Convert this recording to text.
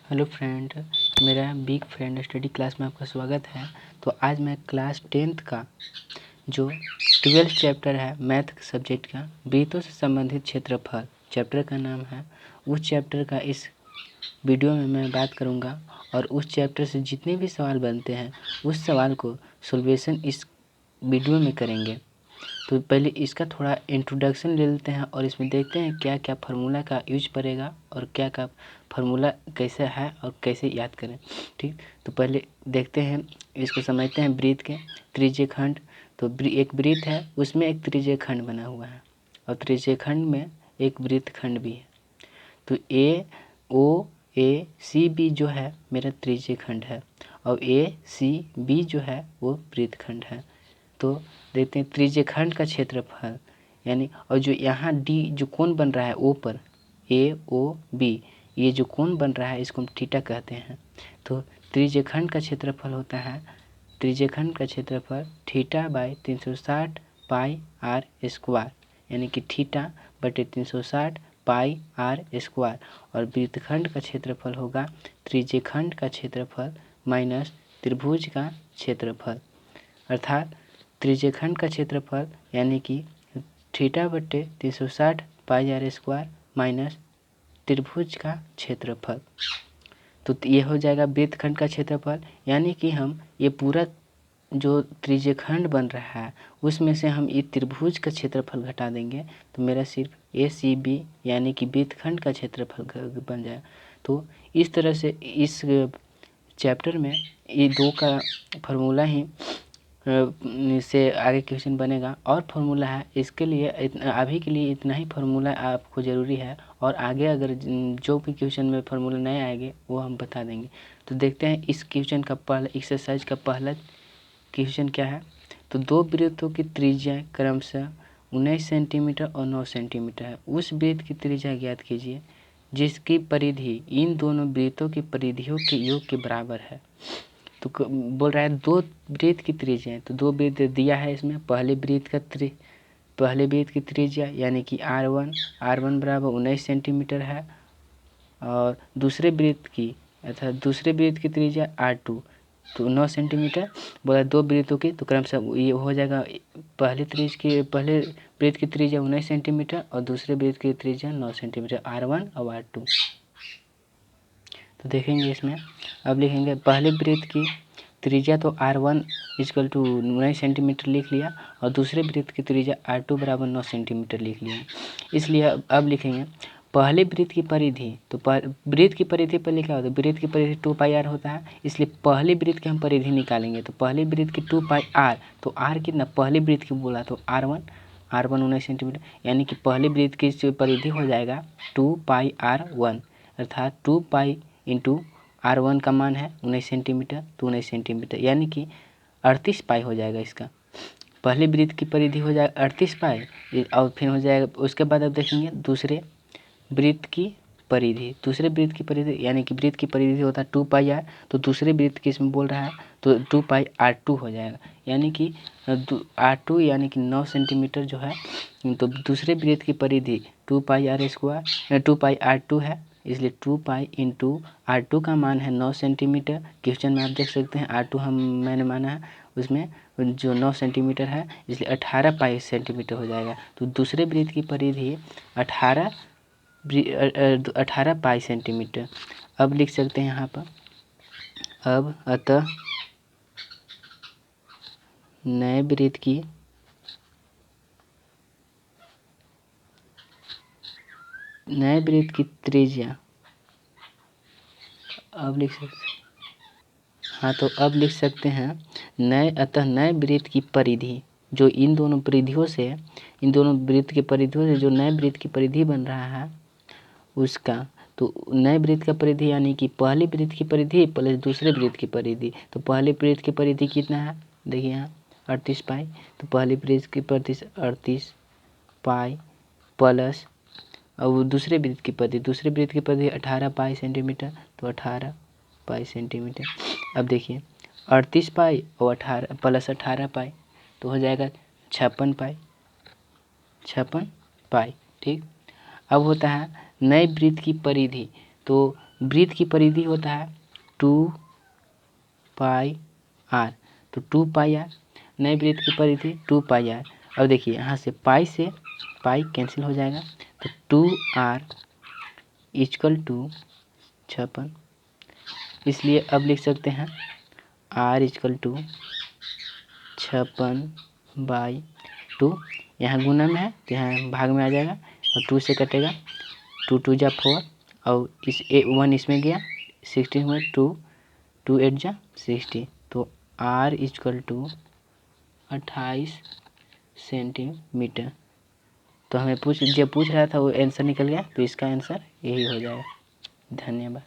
Hello friend, मेरा big friend study class में आपका स्वागत है। तो आज मैं क्लास 10th का जो 12th चैप्टर है मैथ सब्जेक्ट का वृत्तों से संबंधित क्षेत्रफल चैप्टर का नाम है, उस चैप्टर का इस वीडियो में मैं बात करूंगा। और उस चैप्टर से जितने भी सवाल बनते हैं उस सवाल को सॉल्यूशन इस वीडियो में करेंगे। तो पहले इसका थोड़ा इंट्रोडक्शन ले लेते हैं और इसमें देखते हैं क्या क्या फार्मूला का यूज पड़ेगा और क्या क्या फार्मूला कैसे है और कैसे याद करें। ठीक, तो पहले देखते हैं, इसको समझते हैं। वृत्त के त्रिज्य खंड, तो एक वृत्त है उसमें एक त्रिज्य खंड बना हुआ है और त्रिज्य खंड में एक वृत्त खंड भी है। तो ए ओ ए सी बी जो है मेरा त्रिज्य खंड है और ए सी बी जो है वो वृत्त खंड है। तो देखते हैं त्रिज्य खंड का क्षेत्रफल यानी, और जो यहाँ डी जो कोण बन रहा है ओ पर ए ओ बी, ये जो कोण बन रहा है इसको हम थीटा कहते हैं। तो त्रिज्य खंड का क्षेत्रफल होता है, त्रिज्य खंड का क्षेत्रफल theta by 360 pi R square, यानी कि थीटा बटे 360 पाई आर स्क्वायर। और वृत्तखंड का क्षेत्रफल होगा त्रिज्य खंड का क्षेत्रफल माइनस त्रिभुज का क्षेत्रफल, अर्थात त्रिज्य खंड का क्षेत्रफल यानी कि थीटा बटे 360 पाई आर स्क्वायर माइनस त्रिभुज का क्षेत्रफल। तो ये हो जाएगा वृत्तखंड का क्षेत्रफल, यानी कि हम ये पूरा जो त्रिज्य खंड बन रहा है उसमें से हम ये त्रिभुज का क्षेत्रफल घटा देंगे तो मेरा सिर्फ ए सी बी यानी कि वृत्तखंड का क्षेत्रफल बन जाएगा। तो इस तरह से इस चैप्टर में ये दो का फार्मूला ही से आगे क्वेश्चन बनेगा। और फार्मूला है इसके लिए अभी के लिए इतना ही फार्मूला आपको ज़रूरी है, और आगे अगर जो भी क्वेश्चन में फार्मूला नए आएंगे वो हम बता देंगे। तो देखते हैं इस क्वेश्चन का पहला एक्सरसाइज का पहला क्वेश्चन क्या है। तो दो वृत्तों की त्रिज्या क्रमशः 19 सेंटीमीटर और 9 सेंटीमीटर है। उस वृत्त की त्रिज्या ज्ञात कीजिए जिसकी परिधि इन दोनों वृत्तों की परिधियों के योग के बराबर है। तो बोल रहा है दो वृत्त की त्रिज्या है, तो दो वृत्त दिया है इसमें। पहले वृत्त की त्रिज्या यानी कि R1 बराबर 19 सेंटीमीटर है, और दूसरे वृत्त की अर्थात दूसरे वृत्त की त्रिज्या R2 तो 9 सेंटीमीटर। बोला दो वृत्तों की, तो क्रमशः ये हो जाएगा पहले वृत्त की त्रिज्या 19 सेंटीमीटर और दूसरे वृत्त की त्रिज्या 9 सेंटीमीटर, R1 और R2। तो देखेंगे इसमें, अब लिखेंगे पहले वृत्त की त्रिज्या तो R1 इक्वल टू 9 सेंटीमीटर लिख लिया और दूसरे वृत्त की त्रिज्या R2 बराबर 9 सेंटीमीटर लिख लिया। इसलिए अब लिखेंगे पहले वृत्त की परिधि, तो वृत्त की परिधि पर लिखा होता है, वृत्त की परिधि 2 पाई आर होता है, इसलिए पहले वृत्त की हम परिधि निकालेंगे। तो पहले वृत्त की 2 पाई आर, तो आर कितना पहले वृत्त की बोला तो R1 19 सेंटीमीटर, यानी कि पहले वृत्त की जो परिधि हो जाएगा 2 पाई R1, अर्थात 2 पाई इंटू R1 का मान है 19 सेंटीमीटर, तो 19 सेंटीमीटर यानी कि 38 पाई हो जाएगा। इसका पहले वृत्त की परिधि हो जाएगा 38 पाई, और फिर हो जाएगा उसके बाद अब देखेंगे दूसरे वृत्त की परिधि यानी कि वृत्त की परिधि होता है 2 पाई आर, तो दूसरे वृत्त की इसमें बोल रहा है तो 2 पाई R2 हो जाएगा, यानी कि R2 यानी कि 9 सेंटीमीटर जो है। तो दूसरे वृत्त की परिधि 2 पाई आर स्क्वायर 2 पाई R2 है, इसलिए 2 पाई इंटू R2 का मान है 9 सेंटीमीटर। क्वेश्चन में आप देख सकते हैं R2 मैंने माना है उसमें जो 9 सेंटीमीटर है, इसलिए 18 पाई सेंटीमीटर हो जाएगा। तो दूसरे वृत्त की परिधि 18 पाई सेंटीमीटर। अब लिख सकते हैं यहाँ पर, अब अतः नए वृत्त की त्रिज्या, अब लिख सकते हैं, हाँ तो अब लिख सकते हैं नए वृत्त की परिधि जो इन दोनों वृत्त की परिधियों से जो नए वृत्त की परिधि बन रहा है उसका, तो नए वृत्त का परिधि यानी कि पहले वृत्त की परिधि प्लस दूसरे वृत्त की परिधि। तो पहले वृत्त की परिधि कितना है, देखिए यहाँ 38 पाई, तो पहले वृत्त की परिधि 38 पाई प्लस और दूसरे वृत्त की परिधि 18 पाई सेंटीमीटर, तो 18 पाई सेंटीमीटर। अब देखिए 38 पाई और 18 प्लस 18 पाई तो हो जाएगा 56 पाई। ठीक, अब होता है नए वृत्त की परिधि, तो वृत्त की परिधि होता है 2 पाई आर, तो 2 पाई आर। नए वृत्त की परिधि 2 पाई आर। अब देखिए यहाँ से पाई कैंसिल हो जाएगा, तो 2r इक्वल टू 56। इसलिए अब लिख सकते हैं r इक्वल टू 56/2। यहाँ गुना में है तो यहाँ भाग में आ जाएगा और 2 से कटेगा, 2 2 जा 4 और इस 1 इसमें गया, 16 में 2 2 8 जा 60, तो r इक्वल टू 28 सेंटीमीटर। तो हमें पूछ रहा था वो आंसर निकल गया, तो इसका आंसर यही हो जाएगा। धन्यवाद।